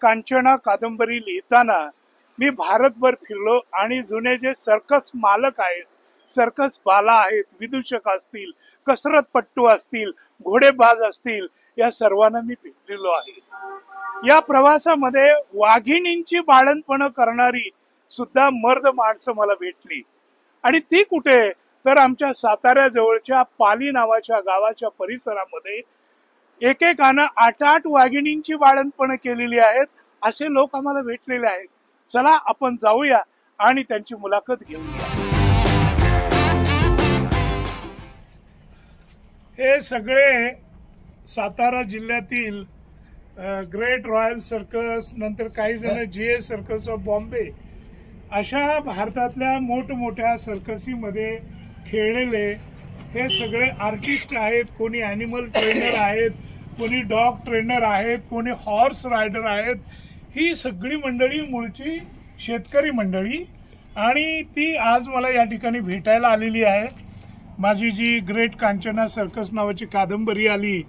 कांचना कादंबरी लिहिताना मी भारतभर फिरलो आणि जुने जे सर्कस मालक आहेत, सर्कस बाला आहेत, विदूषक असतील, कसरतपट्टू असतील, घोडेबाज असतील, या सर्वांना मी भेटलेलो आहे. या प्रवासामध्ये वाघिणींची बाळंतपण करणारी सुद्धा मर्द माणसं मला भेटली. आणि ती कुठे तर आमच्या साताऱ्या जवळच्या पाली नावाच्या गावाच्या परिसरामध्ये एकेकानं 8-8 वाघिणींची बाळंतपण केलेली आहेत. असे लोक आम्हाला भेटलेले आहेत. चला आपण जाऊया आणि त्यांची मुलाखत घेऊया. हे सगळे सातारा जिल्ह्यातील ग्रेट रॉयल सर्कस, नंतर काही जण GA सर्कस ऑफ बॉम्बे, अशा भारतातल्या मोठमोठ्या सर्कसीमध्ये खेळलेले हे सगळे आर्टिस्ट आहेत. कोणी ॲनिमल ट्रेनर आहेत, कोणी डॉग ट्रेनर आहेत, कोणी हॉर्स रायडर आहेत. ही सगळी मंडळी मूळची शेतकरी मंडळी आणि ती आज मला या ठिकाणी भेटायला आलेली आहे. माझी जी ग्रेट कांचना सर्कस नावाची कादंबरी आली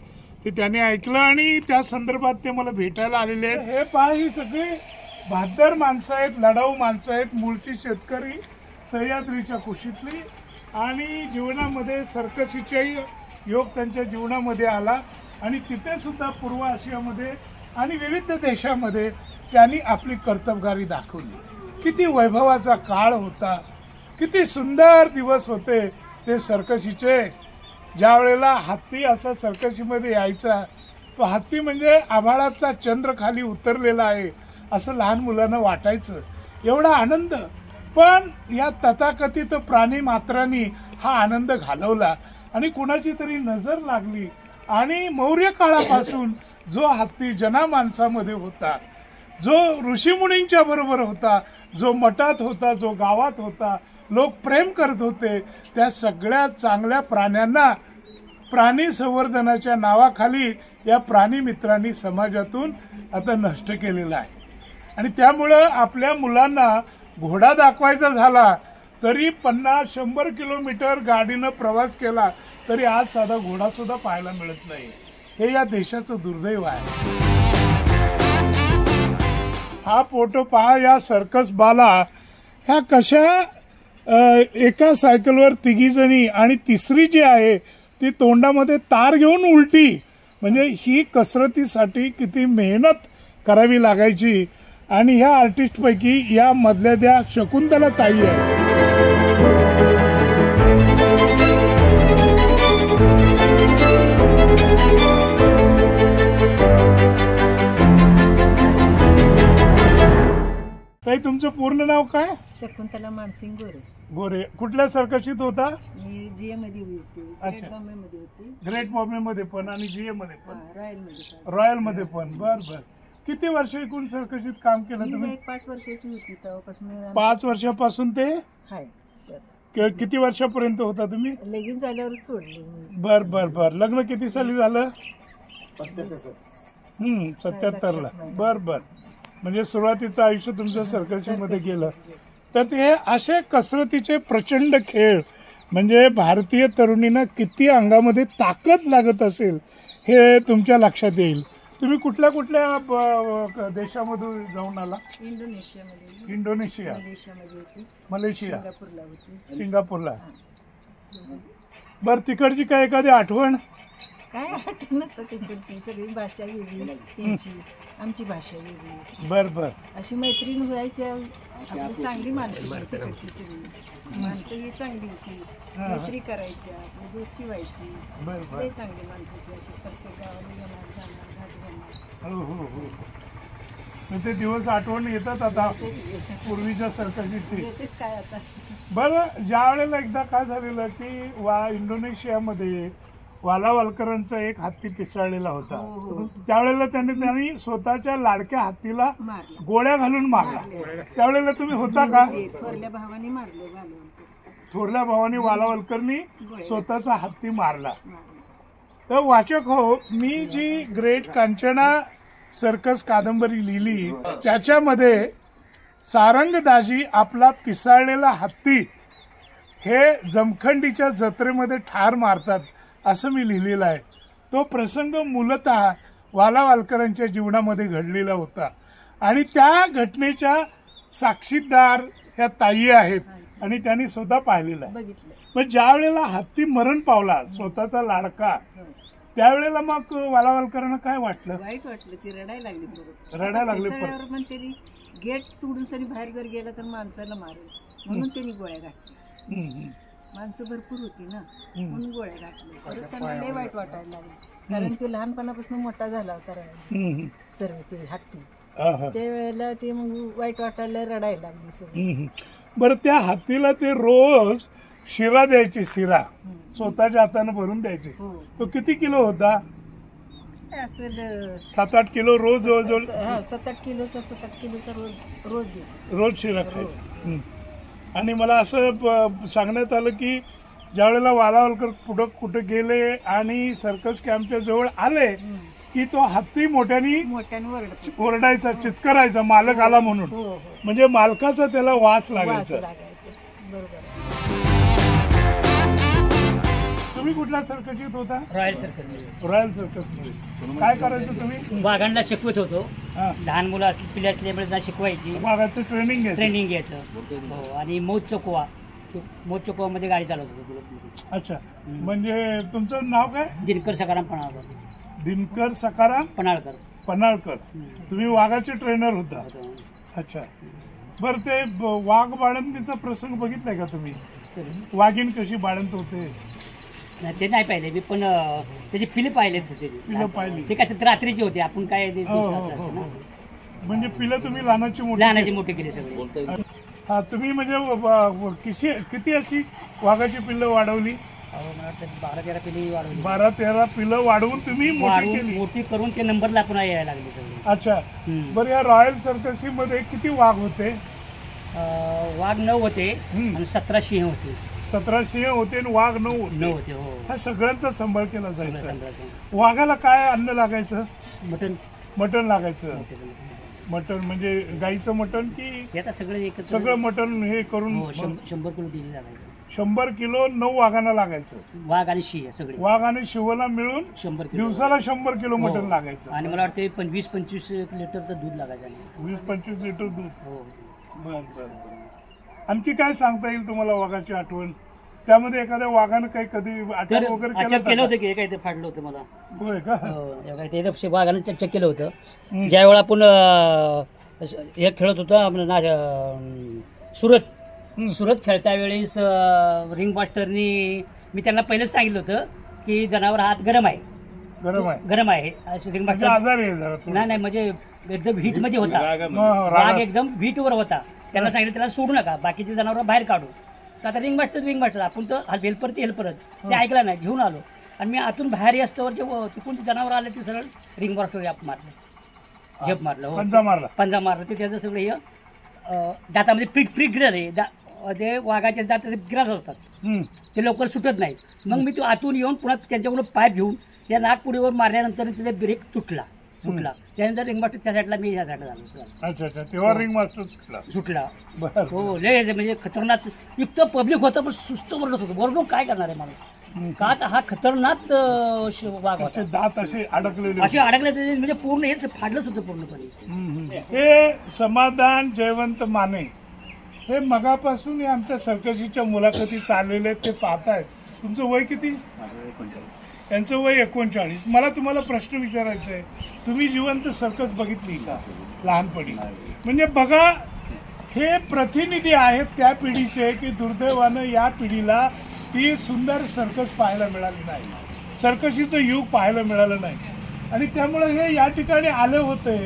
ते त्याने ऐकलं आणि त्या संदर्भात ते मला भेटायला आलेले आहेत. हे पहा, ही सगळी बहादर माणसं आहेत, लढाऊ माणसं आहेत, मूळची शेतकरी, सह्याद्रीच्या कुशीतली, आणि जीवनामध्ये सर्कसीचाही योग त्यांच्या जीवनामध्ये आला आणि तिथे सुद्धा पूर्व आशियामध्ये आणि विविध देशामध्ये त्यांनी आपली कर्तबगारी दाखवली. किती वैभवाचा काळ होता, किती सुंदर दिवस होते ते सर्कसीचे. ज्या वेळेला हत्ती असा सर्कसीमध्ये यायचा, तो हत्ती म्हणजे आभाळातला चंद्र खाली उतरलेला आहे असं लहान मुलांना वाटायचं. एवढा आनंद. पण या तथाकथित प्राणी मात्रांनी हा आनंद घालवला आणि कुणाची तरी नजर लागली आणि मौर्य काळापासून जो हत्ती जना माणसामध्ये होता, जो ऋषीमुनींच्या बरोबर होता, जो मठात होता, जो गावात होता, लोक प्रेम करत होते, त्या सगळ्या चांगल्या प्राण्यांना प्राणी संवर्धनाच्या नावाखाली या प्राणी मित्रांनी समाजातून आता नष्ट केलेलं आहे. आणि त्यामुळं आपल्या मुलांना घोडा दाखवायचा झाला तरी 50-100 किलोमीटर गाडीनं प्रवास केला तरी आज साधा घोडा सुद्धा पाहायला मिळत नाही. हे या देशाचं दुर्दैव आहे. हा फोटो पहा, या सर्कस बाला ह्या कशा एका सायकलवर 3 जणी आणि तिसरी जी आहे ती तोंडामध्ये तार घेऊन उलटी. म्हणजे ही कसरतीसाठी किती मेहनत करावी लागायची. आणि ह्या आर्टिस्ट पैकी या मधल्या त्या शकुंतला ताई आहे. ताई, तुमचं पूर्ण नाव काय? शकुंतला मानसिंग गोरे. गोरे. कुठल्या सर्कशीत होता? मी GA मध्ये होती, ग्रेट बॉम्बे मध्ये होती. ग्रेट बॉम्बे मध्ये पण आणि GA मध्ये पण, रॉयल मध्ये पण. बर बर. किती वर्ष एकूण सर्कशीत काम केलं तुम्ही? 5 वर्षाची होती तेव्हापासून. 5 वर्षापासून ते हाय. किती वर्षापर्यंत होता तुम्ही? लगीन झाल्यावर सोडली. बर बर बर. लग्न किती साली झालं? 77 ला. बर बर. म्हणजे सुरुवातीचं आयुष्य तुमचं सर्कसीमध्ये गेलं. तर ते असे कसरतीचे प्रचंड खेळ म्हणजे भारतीय तरुणींना किती अंगामध्ये ताकद लागत असेल हे तुमच्या लक्षात येईल. तुम्ही कुठल्या कुठल्या देशामधून जाऊन आला? इंडोनेशिया, मलेशिया, सिंगापूरला. बरं, तिकडची काय एखादी आठवण? काय आठवण तिकडची सगळी भाषा वेगळी, त्यांची आमची भाषा वेगळी. बर बर. अशी मैत्रीण व्हायच्या. आपली चांगली माणसं तिकडची सगळी माणसं ही चांगली होती. मैत्री करायच्या, आपली गोष्टी व्हायची. लय चांगली माणसं होती. अशी प्रत्येक गावाला येणार जाणार घाट हो हो हो. ते दिवस आठवण येतात आता पूर्वीच्या सर्कसीची. काय आता. बरं, ज्या वेळेला एकदा काय झालेलं की इंडोनेशियामध्ये वालावलकरांचा एक हत्ती पिसाळलेला होता. त्यावेळेला त्यांनी स्वतःच्या लाडक्या हत्तीला गोळ्या घालून मारला. त्यावेळेला तुम्ही होता का? थोरल्या भावाने मारलं. थोरल्या भावाने वालावलकरनी स्वतःचा हत्ती मारला. तर वाचक हो, मी जी ग्रेट कांचना सर्कस कादंबरी लिहिली त्याच्यामध्ये सारंगदाजी आपला पिसाळलेला हत्ती हे जमखंडीच्या जत्रेमध्ये ठार मारतात असं मी लिहिलेलं आहे. तो प्रसंग मूलतः वालावलकरांच्या जीवनामध्ये घडलेला होता आणि त्या घटनेच्या साक्षीदार ह्या ताई आहेत आणि त्यांनी स्वतः पाहिलेलं आहे. बघितलं. पण ज्या वेळेला हत्ती मरण पावला स्वतःचा लाडका, त्यावेळेला मग वालावलकरांना काय वाटलं? वाईट वाटलं, ती रडायला लागली. बरोबर रडायला लागली. पण त्यांनी गेट तोडून सरी बाहेर जर गेला तर माणसाला मारेल म्हणून त्यांनी गोळ्या घातल्या. माणसं भरपूर होती ना म्हणून गोळ्या घातल्या. परत त्यांना लय वाईट वाटायला लागलं, कारण तो लहानपणापासून मोठा झाला होता सर्व ते हत्ती. त्यावेळेला ते मग वाईट वाटायला रडायला लागली सगळी. बरं, त्या हत्तीला ते रोज शिरा द्यायचे, शिरा स्वतःच्या हाताने भरून द्यायचे. तो किती किलो होता? असेल 7-8 किलो रोज. जवळजवळ 7-8 किलोचा रोज शिरा खायचा. आणि मला असं सांगण्यात आलं की ज्या वेळेला वालावलकर पुढं कुठं गेले आणि सर्कस कॅम्पच्या जवळ आले की तो हत्ती मोठ्याने ओरडायचा, चित्करायचा मालक आला म्हणून. म्हणजे मालकाचा त्याला वास लागायचा. तुम्ही कुठल्या सर्कशीत होता? Royal circus. रॉयल सर्कस मध्ये काय करायचं तुम्ही? वाघांना शिकवत होतो. लहान मुलं असली पिल्ले असल्यामुळे शिकवायची, वाघाचं ट्रेनिंग घ्यायचं. हो. आणि मौज चोकवा मध्ये गाडी चालवत होतो. अच्छा, म्हणजे तुमचं नाव काय? दिनकर सकाराम पन्हाळकर. दिनकर सकाराम पन्हाळकर. तुम्ही वाघाचे ट्रेनर होता? अच्छा. बरं, ते वाघ बाळंतीचा प्रसंग बघितलाय का तुम्ही? वाघीण कशी बाळंत होते? ते नाही पाहिले मी, पण त्याची पिलं पाहिलेत. पिलं पाहिली? ते काय रात्रीची होते, आपण काय म्हणजे पिलं तुम्ही लहानाची मोठी केली सगळी. हा, तुम्ही म्हणजे किती अशी वाघाची पिल्लं वाढवली? 12-13 पिल्ली वाढवली. 12-13 पिल्लं वाढवून तुम्ही मोठी करून ते नंबरला पुन्हा यायला लागले सगळे. अच्छा. बरं, या रॉयल सर्कस मध्ये किती वाघ होते? वाघ 9 होते आणि 17 सिंह होते. 17 सिंह होते आणि वाघ 9 होते. हो. हा सगळ्यांचा सांभाळ केला जायचा. वाघाला काय अन्न लागायचं? मटण लागायचं. मटण म्हणजे गाईचं मटण की आता सगळं मटण हे करून? 100 किलो दिली लागायचं. 100 किलो 9 वाघांना लागायचं. वाघ आणि शिव सगळे, वाघ आणि शिवला मिळून 100 किलो दिवसाला 100 किलो मटण लागायचं. आणि मला वाटतं 20-25 लिटर तर दूध लागायचं. 20-25 लिटर दूध. हो. बर. आणखी काय सांगता येईल तुम्हाला वाघाची आठवण? त्यामध्ये एखाद्या वाघानं काही कधी अटॅक वगैरे केलं होतं की? काय ते फाडलं होतं मला. होय का? ते वाघानं चेक केलं होतं. ज्यावेळेला आपण हे खेळत होतो आपण सुरत खेळत्या वेळेस रिंग मास्टरनी मी त्यांना पहिलेच सांगितलं होतं की जनावर हात गरम आहे. रिंग मास्टर नाही म्हणजे एकदम हीट मध्ये होता. वाघ एकदम हीटवर होता. त्यांना सांगितलं त्याला सोडू नका, बाकीचे जनावर बाहेर काढू. तर आता रिंग मास्टर आपण तर हेल्पर ते ऐकला नाही, घेऊन आलो. आणि मी आतून बाहेर असतो तिकडून जनावर आले ते सरळ रिंग मास्टर मारलं, झेप मारलं, पंजा मारला. ते त्याचं सगळं हे दातामध्ये प्रिक गिरस आहे. ते वाघाच्या दाताचे गिरास असतात, ते लवकर सुटत नाहीत. मग मी तो आतून येऊन पुन्हा त्यांच्याकडून पाईप घेऊन त्या नागपुडीवर मारल्यानंतर तिथे ब्रेक सुटला. त्यानंतर रिंग मास्टर त्या साईडला, मी ह्या साईडला झालो. अच्छा, तेव्हा रिंग मास्टर सुटला. हो, लय म्हणजे खतरनाक. इतकं पब्लिक होतं पण सुस्त ओरडत होतं. बरोबर काय करणार आहे माणूस? का तर हा खतरनाक वाघ होता. दात असे अडकले म्हणजे पूर्ण हेच फाडलंच होतं पूर्णपणे. हे समाधान जयवंत माने हे मगापासून आमच्या सर्कशीच्या मुलाखती चाललेले आहेत, ते पाहतायत. तुमचं वय किती? त्यांचं वय 39. मला तुम्हाला प्रश्न विचारायचा आहे, तुम्ही जिवंत सर्कस बघितली का लहानपणी? म्हणजे बघा, हे प्रतिनिधी आहेत त्या पिढीचे की दुर्दैवानं या पिढीला ती सुंदर सर्कस पाहायला मिळाली नाही, सर्कशीचं युग पाहायला मिळालं नाही. आणि त्यामुळे हे या ठिकाणी आले होते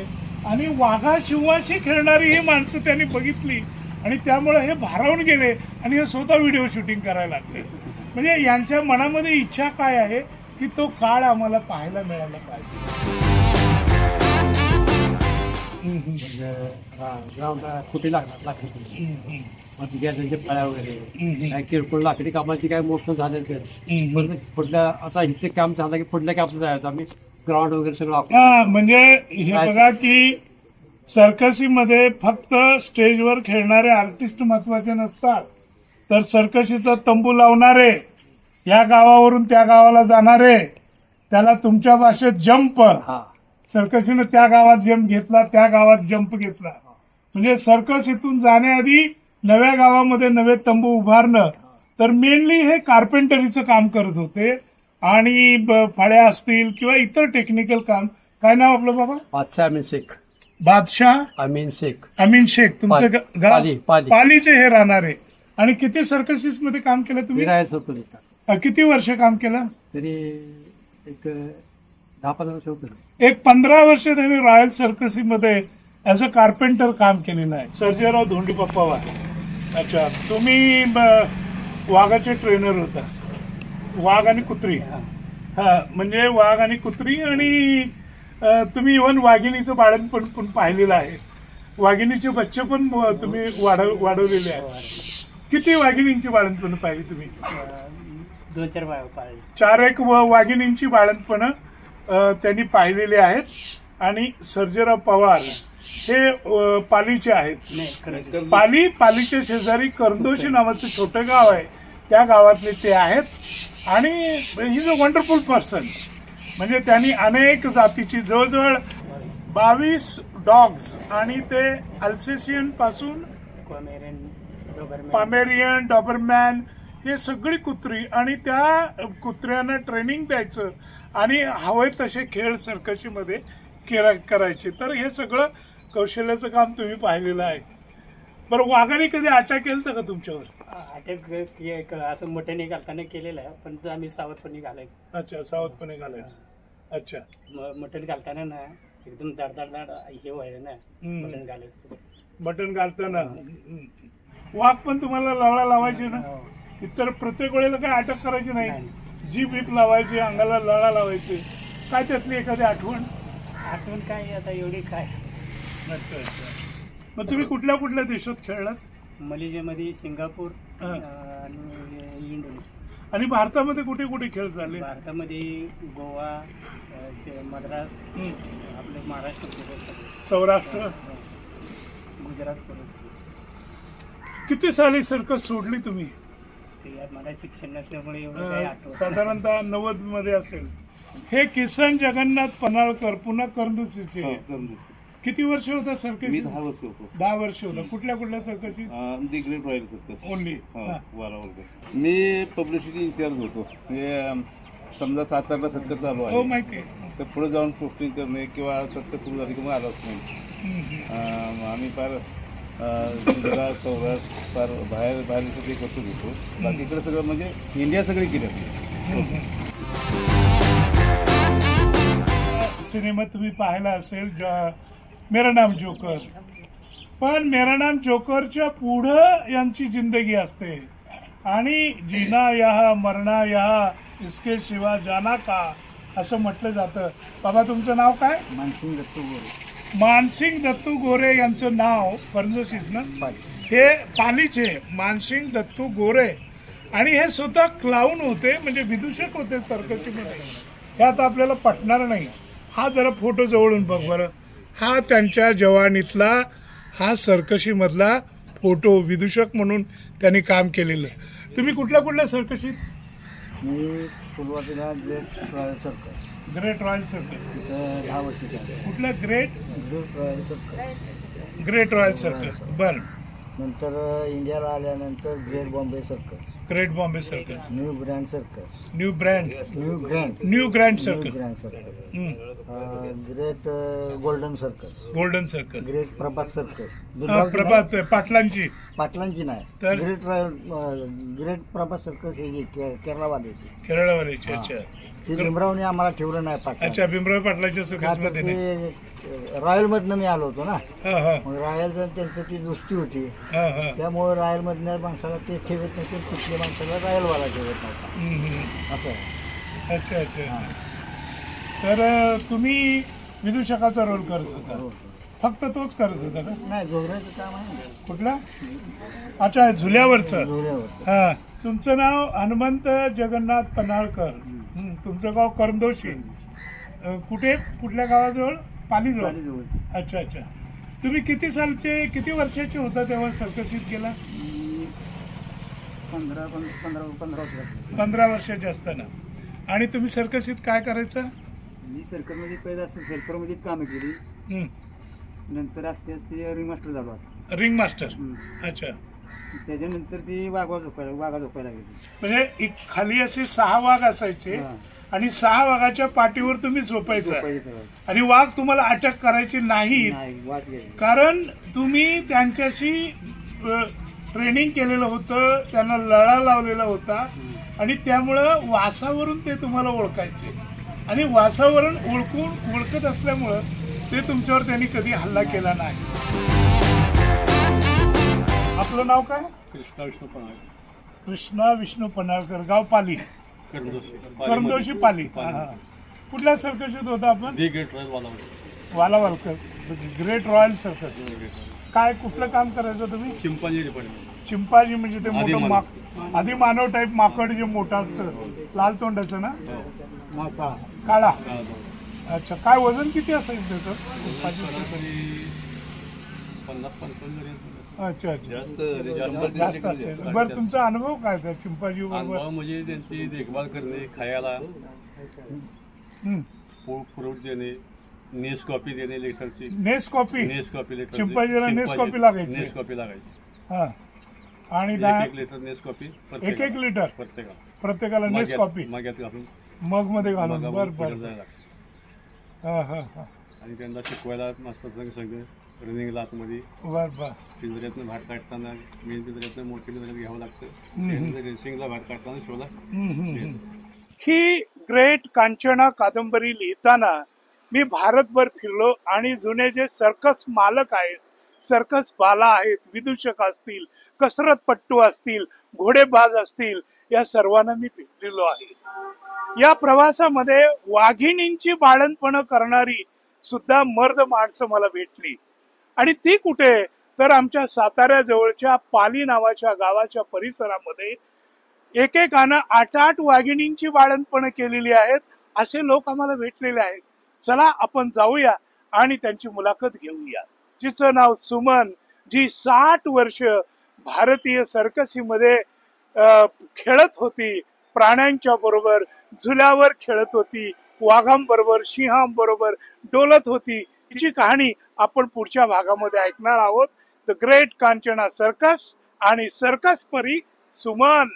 आणि वाघा शिवाशी खेळणारी ही माणसं त्यांनी बघितली आणि त्यामुळे हे भारावून गेले आणि हे स्वतः व्हिडिओ शूटिंग करायला लागले. म्हणजे यांच्या मनामध्ये इच्छा काय आहे की तो काळ आम्हाला पाहायला मिळाला पाहिजे. कुठे लागणार लाकडी त्यांच्या फळ्या वगैरे काय किरकोळ लाकडी कामाची काय मोठं झालं तर पुढल्या आता हिचे काम झालं की पुढल्या काम जायचं आम्ही ग्राउंड वगैरे सगळं. म्हणजे हे बघा की सर्कसीमध्ये फक्त स्टेजवर खेळणारे आर्टिस्ट महत्वाचे नसतात, तर सर्कसीचा तंबू लावणारे, या गावावरून त्या गावाला जाणारे, त्याला तुमच्या भाषेत जंप, सर्कसीनं त्या गावात जंप घेतला, त्या गावात जंप घेतला. म्हणजे सर्कस इथून जाण्याआधी नव्या गावामध्ये नवे तंबू उभारणं, तर मेनली हे कार्पेंटरीचं काम करत होते आणि फळ्या असतील किंवा इतर टेक्निकल काम. काय नाव आपलं बाबा? बादशाह अमीन शेख. बादशाह अमीन शेख. अमीन शेख. तुमचं गाव पाली. पालीचे हे राहणारे. आणि किती सर्कसीस मध्ये काम केलं तुम्ही? किती वर्ष काम केलं? तरी एक 10-15 वर्ष होतं. एक 15 वर्ष त्यांनी रॉयल सर्कसीमध्ये ऍज अ कार्पेंटर काम केलेलं आहे. सर्जेराव धोंडी पप्पा वाघ. अच्छा, तुम्ही वाघाचे ट्रेनर होता. वाघ आणि कुत्री. हा, म्हणजे वाघ आणि कुत्री. आणि तुम्ही इव्हन वाघिणीचं बाळणपण पण पाहिलेलं आहे. वाघिणीचे बच्चे पण तुम्ही वाढवलेले आहेत. किती वाघिणींची बाळणपण पाहिली तुम्ही? 2-4 पाहिली. 4-1 वाघिणींची बाळणपण त्यांनी पाहिलेली आहेत. आणि सर्जेराव पवार हे पालीचे आहेत. पालीच्या शेजारी करंदोशी नावाचं छोटं गाव आहे, त्या गावातले ते आहेत. आणि he is a wonderful person. म्हणजे त्यांनी अनेक जातीची जवळजवळ 22 डॉग्स आणि ते अल्सेशियन पासून पॉमेरियन, डॉबरमॅन हे सगळी कुत्री, आणि त्या कुत्र्यांना ट्रेनिंग द्यायचं आणि हवे तसे खेळ सर्कशीमध्ये करायचे. तर हे सगळं कौशल्याचं काम तुम्ही पाहिलेलं आहे. बरं, वाघाने कधी अटॅक केलं का तुमच्यावर? अटॅक असं मोठ्याने घालताना केलेलं आहे, पण आम्ही सावधपणे घालायचं. अच्छा, सावधपणे घालायचं. अच्छा, मोठ्याने घालताना ना एकदम दाड हे व्हायला ना बटन घालायचं. बटन घालताना वाघ पण तुम्हाला लळा लावायचे ना? इतर प्रत्येक वेळेला काय अटॅक करायचे नाही, जीभ बीप लावायचे, अंगाला लळा लावायचे. काय त्यातली एखादी आठवण? आठवण काय आता एवढी काय. अच्छा अच्छा. मग तुम्ही कुठल्या कुठल्या देशात खेळलात? मलेशियामध्ये, सिंगापूर आणि इंडोनेशिया. आणि भारतामध्ये कुठे कुठे खेळ झाले? भारतामध्ये गोवा, मद्रास, आपलं महाराष्ट्र, सौराष्ट्र, गुजरात. किती साली सर्कस सोडली तुम्ही? मला शिक्षण नसल्यामुळे एवढं काही आठवत. साधारणतः 90 मध्ये असेल. हे किसन जगन्नाथ पनाळकर पुन्हा करंदुसीचे. किती वर्ष होता सर्कस? 10 वर्ष होतो. 10 वर्ष होता. कुठल्या कुठल्या सर्कसची? The great royal circus only. मी पब्लिसिटी इन्चार्ज होतो. समजा 7 सर्कस चालू हो, आहे, माहिती आहे. तर पुढे जाऊन पोस्टिंग करणे किंवा सर्कस सुरू झाली किंवा आलाच नाही. आम्ही फार गुजरात, सौराष्ट्र, फार बाहेर देशात एक वस्तू घेतो. बाकीकडे सगळं म्हणजे इंडिया सगळी केली. सिनेमा तुम्ही पाहिला असेल मेरा नाम जोकर. पण मेरा नाम जोकरच्या पुढं यांची जिंदगी असते. आणि जीना यहा मरना यहा इसके शिवा जाना का असं म्हटलं जातं. बाबा, तुमचं नाव काय? मानसिंग दत्तू गोरे. मानसिंग दत्तू गोरे यांचं नाव करंदोशीच ना? हे पालीचे मानसिंग दत्तू गोरे. आणि हे स्वतः क्लाउन होते, म्हणजे विदूषक होते सर्कसीमध्ये. हे आता आपल्याला पटणार नाही. हा जरा फोटो जवळून बघ बरं. हा त्यांच्या जवानीतला हा सर्कशीमधला फोटो. विदूषक म्हणून त्यांनी काम केलेलं. तुम्ही कुठल्या कुठल्या सर्कशीत? मी सुरुवातीला great royal circus. Great royal circus. 10 वर्ष झाले. कुठल्या? Great royal circus. Great royal circus. बरं. नंतर इंडियाला आल्यानंतर great Bombay circus. Great Bombay circus. New grand circus. New grand circus. Grand circus. Great golden circus. Golden circus. Great Prabhat circus. Prabhat पाटलांची नाही, तर ग्रेट प्रभात सर्कस हे केरळवाल्याची. केरळवाल्याची. अच्छा. ते भीमरावने आम्हाला ठेवलं नाही पाटला. अच्छा, भीमराव पाटलाच्या सर्कस मध्ये. रॉयल मधनं मी आलो होतो ना. मग रॉयलचं त्यांचं ती दोस्ती होती, त्यामुळे रॉयल मधल्या माणसाला ते ठेवत नाही, कुठल्या माणसाला रॉयलवाला ठेवत नव्हता असं. अच्छा अच्छा. तर तुम्ही विदूषकाचा रोल करत होता? फक्त तोच करत होता का? नाही, झोगऱ्याचं काम आहे. कुठला? अच्छा, झुल्यावरचं. झोगऱ्यावरचं. हा. तुमचं नाव हनुमंत जगन्नाथ पनाळकर. तुमचं गाव करंदोशी. कुठे? कुठल्या गावाजवळ? पालीजवळ. अच्छा अच्छा. तुम्ही किती वर्षाचे होता तेव्हा सर्कसीत गेला? 15 वर्ष. 15 वर्षाचे असताना. आणि तुम्ही सर्कसीत काय करायचं? मी सर्कलमध्ये पहिला हेल्परमध्ये कामं केली, हं. नंतर असते असते रिंग मास्टर झालो आता. Ring master. हं. अच्छा. त्याच्यानंतर ती वाघा झोपायला गेली. म्हणजे खाली असे 6 वाघ असायचे हां. आणि 6 वाघाच्या पाठीवर तुम्ही झोपायचं झोपायचं सगळं. आणि वाघ तुम्हाला अटक करायची नाही, नाही, वाच गेली. कारण तुम्ही त्यांच्याशी ट्रेनिंग केलेलं होतं, त्यांना लळा लावलेला होता आणि त्यामुळं वासावरून ते तुम्हाला ओळखायचे आणि वासावरून ओळखत असल्यामुळं ते तुमच्यावर त्यांनी कधी हल्ला केला नाही. आपलं नाव काय? कृष्णा विष्णू पणाळकर. कृष्णा विष्णू पनाळकर, गाव पाली, करंदोशी पाली. हा, हा. कुठल्या सर्कशीत होता आपण? Walawalkar, great royal circus. काय कुठलं काम करायचं तुम्ही? चिंपाजी म्हणजे ते मोठं आधी मानव टाईप माकड जे मोठं असतं, लाल तोंडाचं ना, काळा. अच्छा. काय वजन किती असायचं त्याचं? अच्छा अच्छा, जास्त असेल. बरं, तुमचा अनुभव काय त्या चिंपाजी बरोबर? म्हणजे त्यांची देखभाल करणे, खायला फ्रूट देणे, नेस कॉफी देणे लेटरची. नेस कॉफी लेटर चिंपाजीला नेस कॉफी लागायची. नेस कॉफी लागायची. हा. आणि एक लिटर नेस कॉफी 1 लिटर प्रत्येकाला नेस कॉफी माग्यात घालून मग मध्ये घालून. बरं बरं. हा हा हा. आणि त्यांना शिकवायला मास्तर सगळं रनिंगला आतमध्ये बर बर. पिंजऱ्यातनं बाहेर काढताना मेन पिंजऱ्यातनं मोठ्या पिंजऱ्यात घ्यावं लागतं. रेसिंगला बाहेर काढताना शोला. ही ग्रेट कांचना कादंबरी लिहिताना मी भारतभर फिरलो आणि जुने जे सर्कस मालक आहेत, सर्कस बाला आहेत, विदूषक असतील, कसरतपट्टू असतील, घोडेबाज असतील, या सर्वांना मी भेटलेलो आहे. या प्रवासामध्ये वाघिणींची बाळणपणं करणारी सुद्धा मर्द माणसं मला भेटली. आणि ती कुठे? तर आमच्या साताऱ्या जवळच्या पाली नावाच्या गावाच्या परिसरामध्ये एकेकानं 8 वाघिणींची बाळणपणं केलेली आहेत, असे लोक आम्हाला भेटलेले आहेत. चला आपण जाऊया आणि त्यांची मुलाखत घेऊया. जिचं नाव सुमन, जी 60 वर्ष भारतीय सर्कसीमध्ये खेळत होती, प्राण्यांच्या बरोबर झुल्यावर खेळत होती, वाघांबरोबर, सिंहांबरोबर डोलत होती. तिची कहाणी आपण पुढच्या भागामध्ये ऐकणार आहोत. द ग्रेट कांचना सर्कस आणि सर्कस परी सुमन.